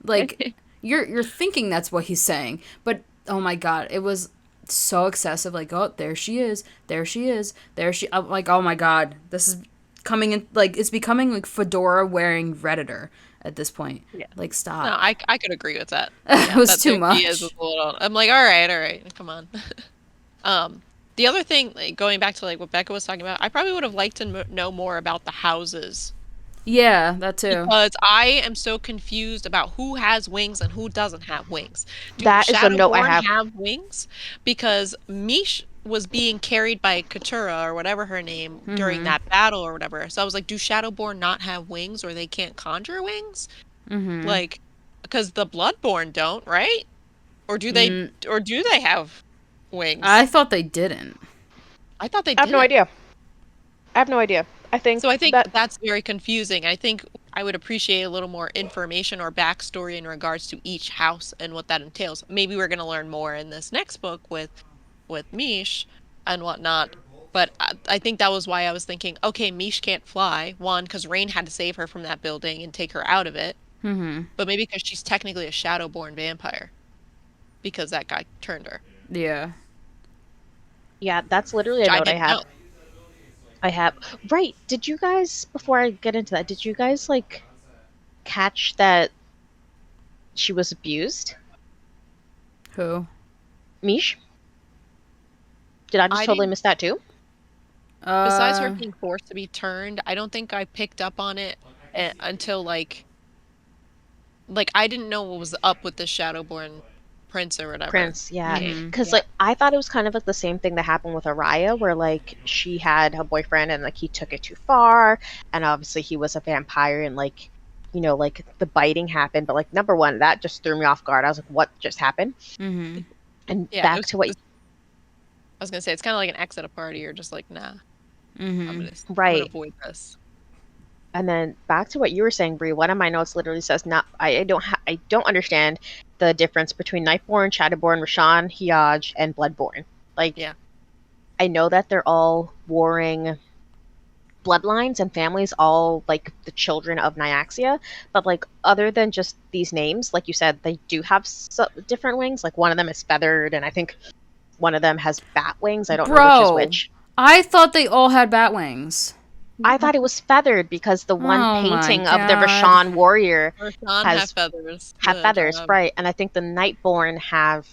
Like you're thinking that's what he's saying. But oh my god, it was so excessive. Like, "Oh, there she is. There she is. There she." I'm like, "Oh my god, this is coming in like it's becoming like fedora wearing Redditor at this point." Yeah. Like, No, stop. I could agree with that. It was That too there she is much. a little. I'm like, all right, come on. The other thing, like, going back to like what Becca was talking about, I probably would have liked to know more about the houses Yeah, that too. because I am so confused about who has wings and who doesn't have wings. Do That is the note I Shadowborn have. have wings? Because Mish was being carried by Katura or whatever her name during that battle or whatever. So I was like, do Shadowborn not have wings or they can't conjure wings? Like, because the Bloodborne don't, right? Or do they? Or do they have wings? I thought they didn't. I thought they I have no didn't. idea. I have no idea. I So I think think that that's very confusing. I think I would appreciate a little more information or backstory in regards to each house and what that entails. Maybe we're going to learn more in this next book with Mish and whatnot. But I think that was why I was thinking, okay, Mish can't fly. One, because Rain had to save her from that building and take her out of it. But maybe because she's technically a Shadowborn vampire. Because that guy turned her. Yeah. yeah, that's literally a Which I note I didn't have. know. I have. Right. Did you guys before I get into that, did you guys like catch that she was abused? Who? Mish? Did I just I totally didn't. miss that too? Besides her being forced to be turned, I don't think I picked up on it until like I didn't know what was up with the Shadowborn prince or whatever. Prince, yeah. King. Because Yeah. like I thought it was kind of like the same thing that happened with Araya, where like she had a boyfriend and like he took it too far, and obviously he was a vampire and like like the biting happened, but like number one, that just threw me off guard. I was like, what just happened? And Yeah, back to what I was gonna say it's kind of like an ex at a party. You're just like, nah, I'm gonna right. avoid this. And then back to what you were saying, Brie. One of my notes literally says, "Not, I don't understand the difference between Nightborn, Shadowborn, Rashawn, Hiaj, and Bloodborne. Like, Yeah. I know that they're all warring bloodlines and families, all like the children of Nyaxia, but like other than just these names, like you said, they do have different wings. Like one of them is feathered, and I think one of them has bat wings. I don't know which is Bro, which. I thought they all had bat wings. I thought it was feathered because the one Oh my painting of the God. Rashawn warrior Rashawn has have feathers. have Good feathers, job. right? And I think the Nightborn have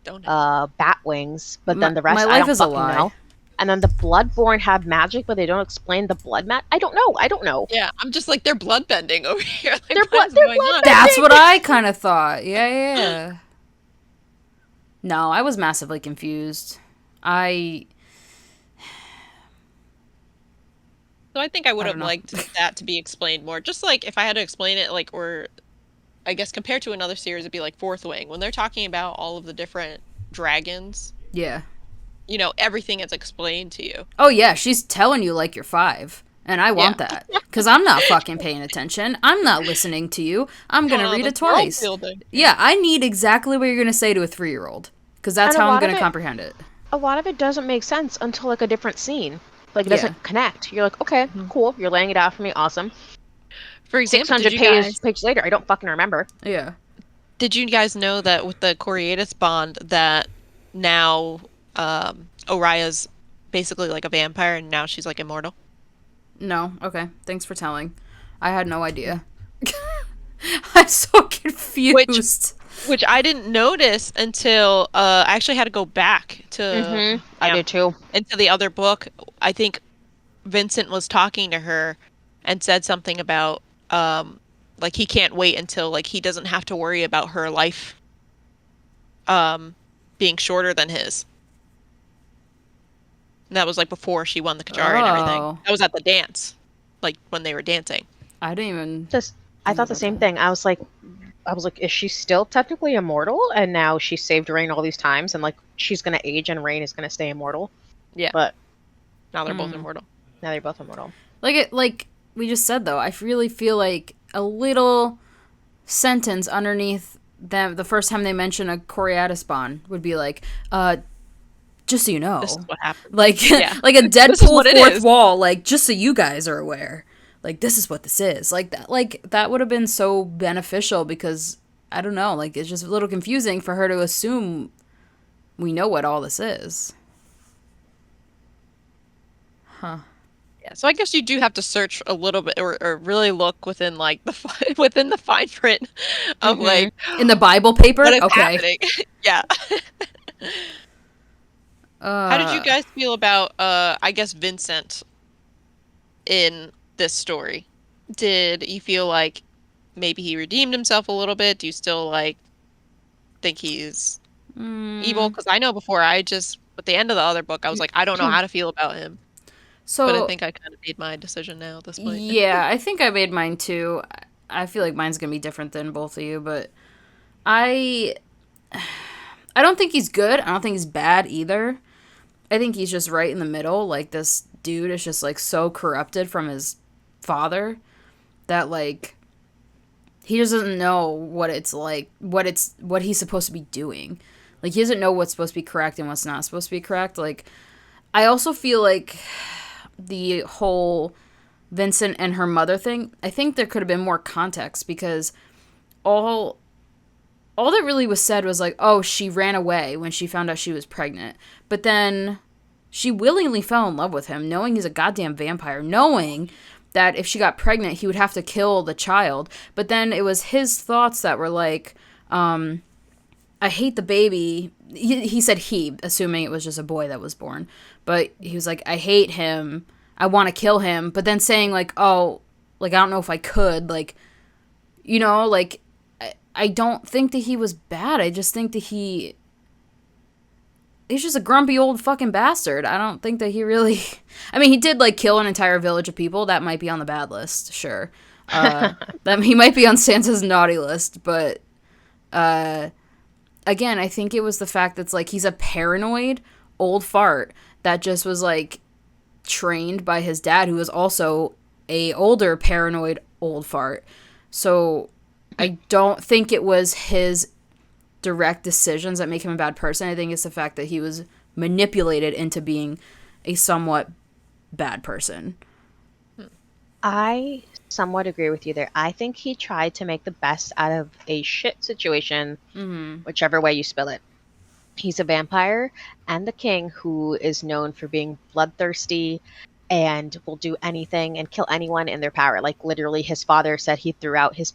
Don't have. bat wings, but then the My rest I life don't is a fucking lie. know. And then the Bloodborne have magic, but they don't explain the blood mat. I don't know. I don't know. Yeah, I'm just like they're blood bending over here. Like, They're what is they're going on? That's what I kind of thought. Yeah. No, I was massively confused. I So I think I would I have don't know. liked that to be explained more. Just like if I had to explain it, like, or I guess compared to another series, it'd be like Fourth Wing. When they're talking about all of the different dragons, Yeah. everything is explained to you. Oh yeah, she's telling you like you're 5. And I want that. Because I'm not fucking paying attention. I'm not listening to you. I'm going to read it twice. Yeah, I need exactly what you're going to say to a 3-year-old. Because that's And a how I'm lot going of to it- comprehend it. A lot of it doesn't make sense until like a different scene. Like it Yeah. doesn't connect. You're like, okay, cool. You're laying it out for me. Awesome. For example, 600 pages later, I don't fucking remember. Yeah. did you guys know that with the Coriolis bond that now Oraya's basically like a vampire and now she's like immortal? No. Okay. Thanks for telling. I had no idea. I'm so confused. Which I didn't notice until I actually had to go back to I did too. into the other book. I think Vincent was talking to her and said something about like he can't wait until like he doesn't have to worry about her life being shorter than his. And that was like before she won the Kajari and everything. Oh. That was at the dance, like when they were dancing. I didn't even. I thought the same thing. I was like, is she still technically immortal? And now she saved Rain all these times, and like she's gonna age, and Rain is gonna stay immortal. Yeah. But Now they're both immortal. now they're both immortal. Like we just said though, I really feel like a little sentence underneath them the first time they mention a Coriatis bond would be like, just so you know, This is what happened. like Yeah. like a This is Deadpool what it fourth is. wall, like just so you guys are aware, like this is what this is, like that would have been so beneficial because I don't know, like it's just a little confusing for her to assume we know what all this is. Huh. Yeah, so I guess you do have to search a little bit or really look within like within the fine print of like In the Bible paper, what is okay. happening. Yeah. How did you guys feel about I guess Vincent in this story? Did you feel like maybe he redeemed himself a little bit? Do you still like think he's evil? Because I know before at the end of the other book, I was like, I don't know how to feel about him. So But I think I kind of made my decision now at this point. yeah, I think I made mine too. I feel like mine's gonna be different than both of you, but I don't think he's good. I don't think he's bad either. I think he's just right in the middle. Like this dude is just like so corrupted from his father that like he doesn't know what it's like, what he's supposed to be doing. Like he doesn't know what's supposed to be correct and what's not supposed to be correct. Like I also feel like the whole Vincent and her mother thing, I think there could have been more context because all that really was said was like, oh, she ran away when she found out she was pregnant. But then she willingly fell in love with him, knowing he's a goddamn vampire, knowing that if she got pregnant, he would have to kill the child. But then it was his thoughts that were like, I hate the baby. He said he, assuming it was just a boy that was born. But he was like, I hate him. I want to kill him. But then saying like, oh, like, I don't know if I could. Like, you know, like, I don't think that he was bad. I just think that he's just a grumpy old fucking bastard. I don't think that he really... I mean, he did, like, kill an entire village of people. That might be on the bad list, sure. That he might be on Santa's naughty list, but... again, I think it was the fact that's, like, he's a paranoid old fart that just was, like, trained by his dad, who was also a older paranoid old fart. So... I don't think it was his direct decisions that make him a bad person. I think it's the fact that he was manipulated into being a somewhat bad person. I somewhat agree with you there. I think he tried to make the best out of a shit situation, whichever way you spill it. He's a vampire and the king who is known for being bloodthirsty and will do anything and kill anyone in their power. Like literally his father said he threw out his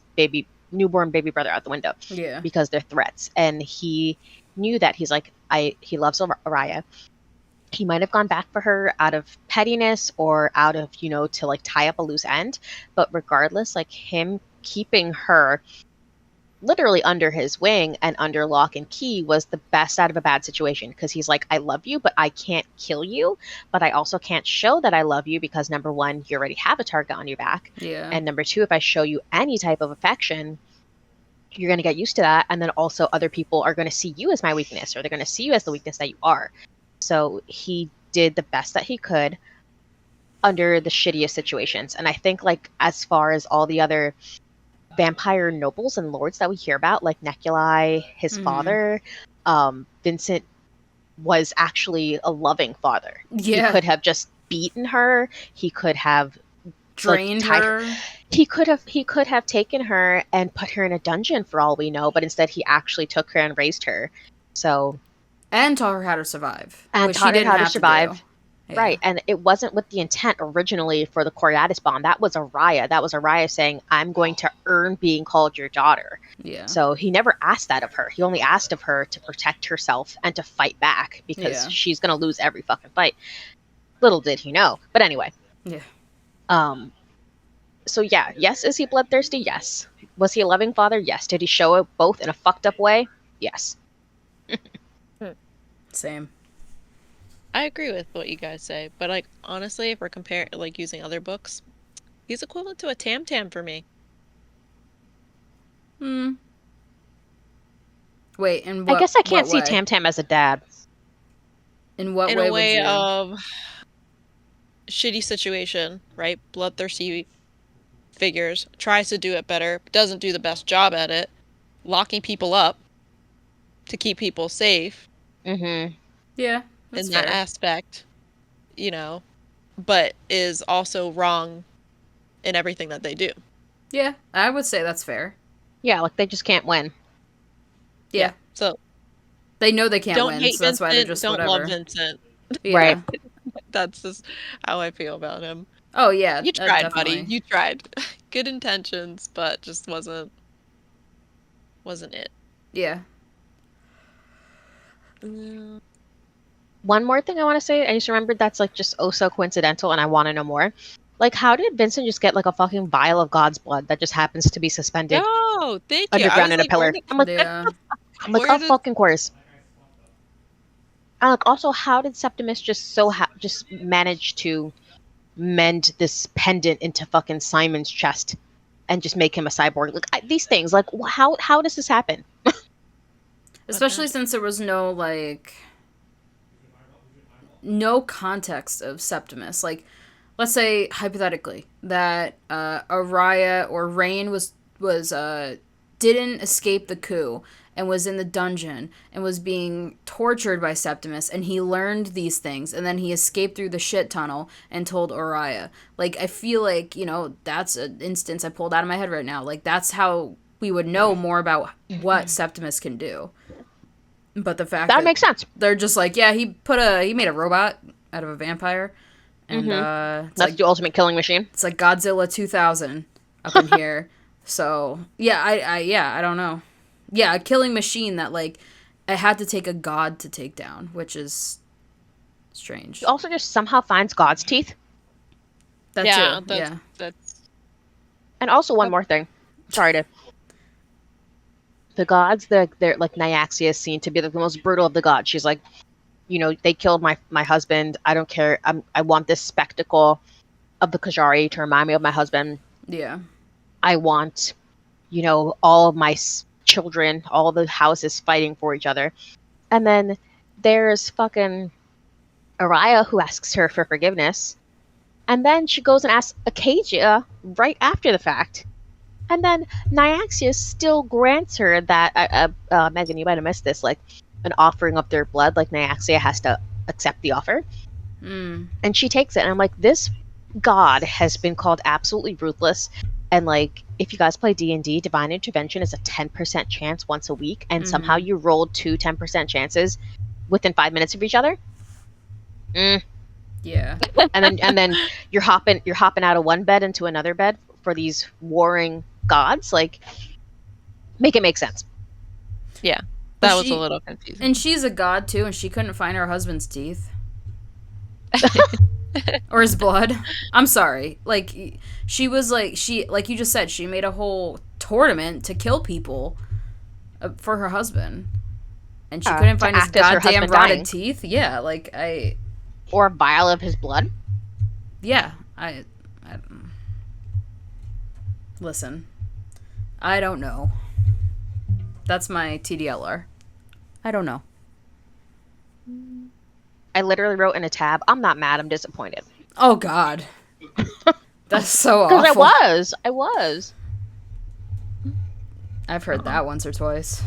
newborn baby brother out the window because they're threats, and he knew that. He's like, he loves Araya. He might have gone back for her out of pettiness or out of, you know, to like tie up a loose end, but regardless, like him keeping her literally under his wing and under lock and key was the best out of a bad situation, because he's like, I love you, but I can't kill you, but I also can't show that I love you because number one, you already have a target on your back, and number two, if I show you any type of affection, you're going to get used to that, and then also other people are going to see you as my weakness, or they're going to see you as the weakness that you are. So he did the best that he could under the shittiest situations. And I think like as far as all the other vampire nobles and lords that we hear about, like Neculai, his father, Vincent was actually a loving father. He could have just beaten her. He could have drained her. He could have taken her and put her in a dungeon for all we know, but instead he actually took her and raised her. So and taught her how to survive. And taught her how to survive. Right, and it wasn't with the intent originally for the Coriatis bond. That was Araya. That was Araya saying, I'm going to earn being called your daughter. Yeah. So he never asked that of her. He only asked of her to protect herself and to fight back, because she's going to lose every fucking fight. Little did he know. But anyway. Yeah. So yeah, yes, is he bloodthirsty? Yes. Was he a loving father? Yes. Did he show it both in a fucked up way? Yes. Same. I agree with what you guys say, but like honestly, if we're comparing like using other books, he's equivalent to a Tam Tam for me. Hmm. Wait, I guess I can't what see way? Tam Tam as a dad. In what In a way would way you? of shitty situation, right? Bloodthirsty figures, tries to do it better, doesn't do the best job at it, locking people up to keep people safe Mm-hmm. Yeah, that's in that fair. aspect, you know, but is also wrong in everything that they do. Yeah, I would say that's fair. Yeah, like they just can't win. Yeah, So they know they can't don't win, hate so that's why they're Vincent, just don't love whatever. Vincent. Right. Yeah. That's just how I feel about him. Oh yeah, You tried, buddy. definitely. You tried. Good intentions, but just wasn't it. Yeah. Mm. One more thing I want to say, I just remembered that's like just oh so coincidental and I want to know more. Like, how did Vincent just get like a fucking vial of God's blood that just happens to be suspended No, thank you. I underground was in a like, where pillar? did I'm like, Yeah. where of did fucking course. And like, also, how did Septimus just just manage to mend this pendant into fucking Simon's chest and just make him a cyborg? Like these things, like how does this happen? Especially since there was no like no context of Septimus. Like, let's say hypothetically that Araya or Rain was didn't escape the coup and was in the dungeon and was being tortured by Septimus, and he learned these things, and then he escaped through the shit tunnel and told Araya. Like, I feel like, that's an instance I pulled out of my head right now. Like, that's how we would know more about what Septimus can do. But the fact That that makes sense. they're just like, yeah, he made a robot out of a vampire, and it's That's like the ultimate killing machine. it's like Godzilla 2000 up in here. So yeah, I don't know. Yeah, a killing machine that like it had to take a god to take down, which is strange. He also just somehow finds God's teeth. That yeah, too. that's Yeah. that's And also one more thing. Sorry to the gods, they're like Nyaxia is seen to be the most brutal of the gods. She's like, they killed my husband. I don't care. I want this spectacle of the Kajari to remind me of my husband. Yeah. I want, all of my children, all the houses fighting for each other. And then there's fucking Araya who asks her for forgiveness. And then she goes and asks Acadia right after the fact. And then Nyaxia still grants her that, Megan, you might have missed this, like an offering of their blood. Like Nyaxia has to accept the offer. Mm. And she takes it. And I'm like, this god has been called absolutely ruthless. And like, if you guys play D&D, Divine Intervention is a 10% chance once a week. And somehow you rolled 10% chances within 5 minutes of each other. Yeah. And then you're hopping out of one bed into another bed for these warring gods. Like, make it make sense. yeah. That Well, was a little confusing. And she's a god too, and she couldn't find her husband's teeth. Or his blood. I'm sorry. Like she was like like you just said, she made a whole tournament to kill people for her husband, and she couldn't To find his act as her goddamn husband rotted dying. teeth. Yeah, like Or a vial of his blood. yeah, listen. I don't know. That's my TDLR. I don't know. I literally wrote in a tab, I'm not mad, I'm disappointed. Oh God, that's so Because awful. I was. I've heard that once or twice.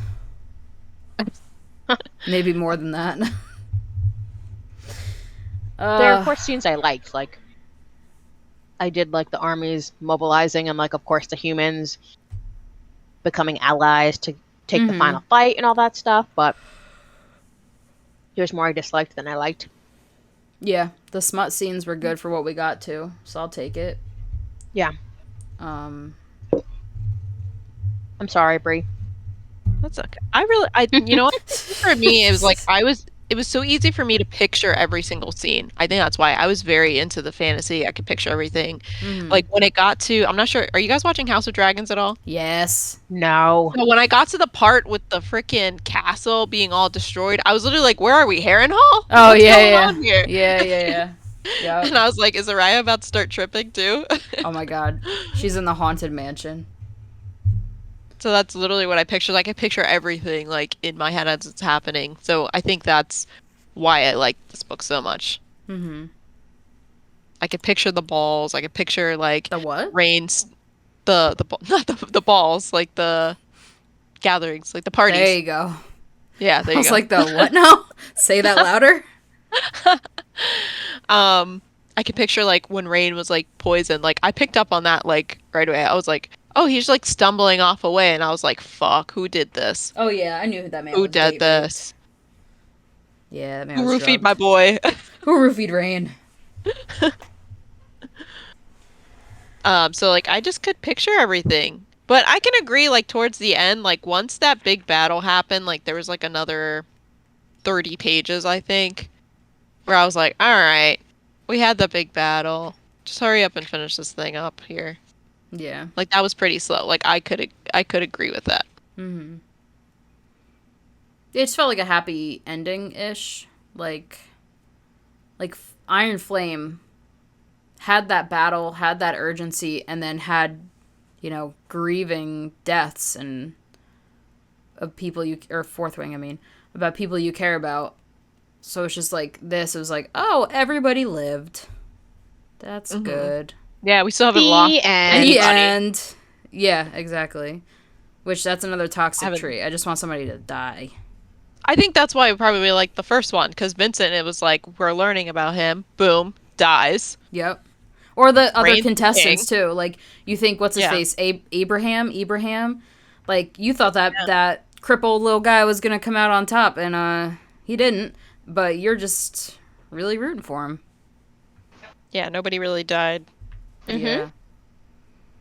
Maybe more than that. There are, of course, scenes I liked. Like, I did like the armies mobilizing and, like, of course, the humans becoming allies to take the final fight and all that stuff. But there's more I disliked than I liked. Yeah, the smut scenes were good for what we got to, so I'll take it. Yeah. Um, I'm sorry, Brie. That's okay. You know what? For me, it it was so easy for me to picture every single scene. I think that's why I was very into the fantasy. I could picture everything. Like when it got to, I'm not sure, are you guys watching House of Dragons at all? Yes. No. So when I got to the part with the freaking castle being all destroyed, I was literally like, "Where are we, Harrenhal? Oh What's yeah, going yeah, on here?" yeah, yeah, yeah. Yep. And I was like, "Is Araya about to start tripping too?" Oh my god, she's in the haunted mansion. So that's literally what I picture. Like I picture everything like in my head as it's happening. So I think that's why I like this book so much. Mm-hmm. I could picture the balls. I could picture like The what? Rain's not the balls, like the gatherings, like the There parties. you go. Yeah, I there you was go. like, the what now? Say that louder. I could picture like when Rain was like poisoned. Like I picked up on that like right away. I was like, oh, he's like stumbling off away, and I was like, fuck, who did this? Oh yeah, I knew that man Who was did date raped. this? Yeah, that man Who was roofied drugged. my boy? Who roofied Rain? So like I just could picture everything. But I can agree, like towards the end, like once that big battle happened, like there was like another 30 pages, I think, where I was like, all right, we had the big battle. Just hurry up and finish this thing up here. Yeah. Like that was pretty slow. Like I could agree with that. Mm-hmm. It just felt like a happy ending ish. Like Iron Flame had that battle, had that urgency, and then had, grieving deaths and of people or Fourth Wing, I mean, about people you care about. So it's just like this. It was like, oh, everybody lived. That's good. Yeah, we still haven't lost The end. The anybody. end. Yeah, exactly. Which that's another toxic Haven't- trait. I just want somebody to die. I think that's why we probably like the first one because Vincent, it was like we're learning about him. Boom, dies. Yep. Or the other Reigns contestants king. too. Like you think what's his Yeah. face? Abraham. Like you thought that crippled little guy was gonna come out on top, and he didn't. But you're just really rooting for him. Yeah, nobody really died Yeah.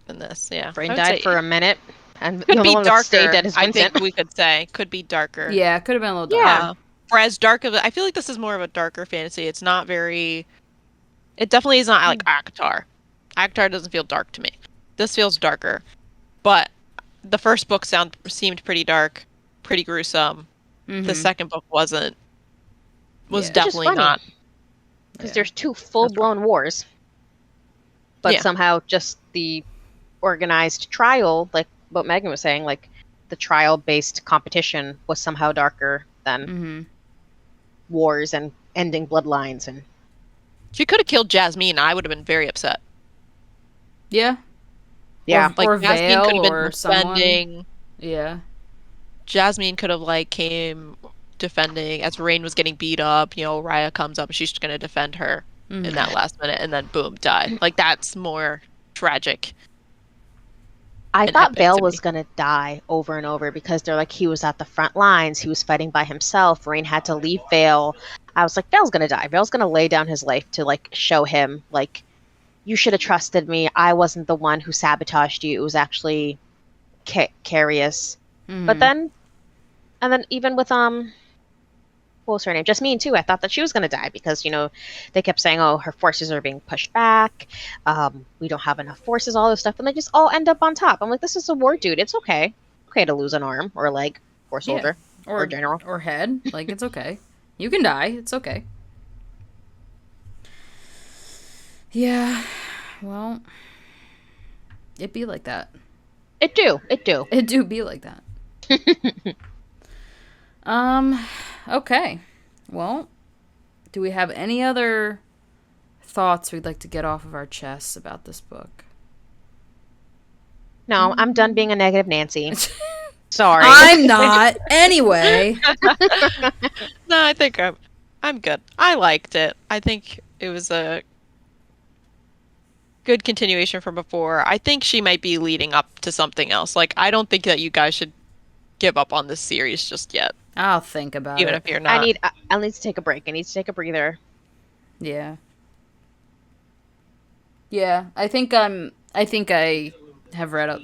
in this. Yeah, Rain I would died say for a minute, and the could only be one that stayed darker. dead is I Vincent. think we could say could be darker. Yeah, it could have been a little Yeah. darker. Whereas dark of I feel like this is more of a darker fantasy. It's not very. It definitely is not like Akatar. Akatar doesn't feel dark to me. This feels darker, but the first book seemed pretty dark, pretty gruesome. The second book wasn't. Was Yeah. definitely funny. not. Because Yeah. there's two full-blown wars. But Yeah. somehow just the organized trial, like what Megan was saying, like the trial-based competition was somehow darker than Mm-hmm. wars and ending bloodlines. And She could have killed Jasmine. I would have been very upset. Yeah. yeah, Like Or Jasmine Vale could have been or someone. defending. Yeah. Jasmine could have like came defending as Rain was getting beat up. Raya comes up and she's gonna defend her in that last minute, and then boom, die. Like that's more tragic. I and thought epic Vale to was me. gonna die over and over because they're like he was at the front lines, he was fighting by himself. Rain had to leave Vale. I was like, Vale's gonna die. Vale's gonna lay down his life to like show him like you should have trusted me. I wasn't the one who sabotaged you. It was actually Carius. But then, and then even with what was her name? Jasmine too. I thought that she was going to die because they kept saying, "Oh, her forces are being pushed back. We don't have enough forces." All this stuff, and they just all end up on top. I'm like, this is a war, dude. It's okay. Okay to lose an arm or a leg or a soldier or a general. Or head. Like, it's okay. You can die. It's okay. Yeah. Well, it be like that. It do. It do be like that. Okay. Well, do we have any other thoughts we'd like to get off of our chests about this book? No, I'm done being a negative Nancy. Sorry. I'm not. Anyway. No, I think I'm good. I liked it. I think it was a good continuation from before. I think she might be leading up to something else. Like I don't think that you guys should give up on this series just yet, I'll think about even it. if you're not. I need to take a break. I need to take a breather. Yeah. Yeah, I think I have read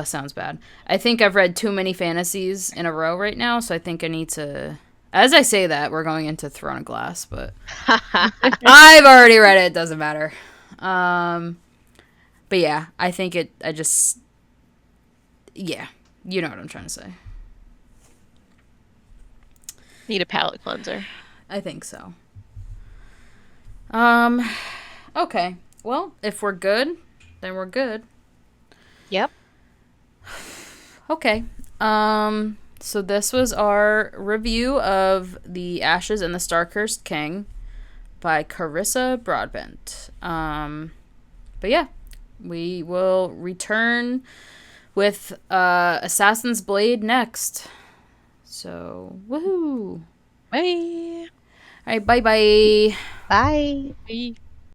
sounds bad. I think I've read too many fantasies in a row right now, so I think I need to As I say that, we're going into Throne of Glass, but I've already read it. It doesn't matter. But yeah, I think it. I just. Yeah, you know what I'm trying to say. Need a palate cleanser. I think so. Okay. Well, if we're good, then we're good. Yep. Okay. So this was our review of The Ashes and the Star-Cursed King by Carissa Broadbent. But yeah, we will return with Assassin's Blade next. So, woohoo! Bye. All right, bye-bye. Bye. Bye.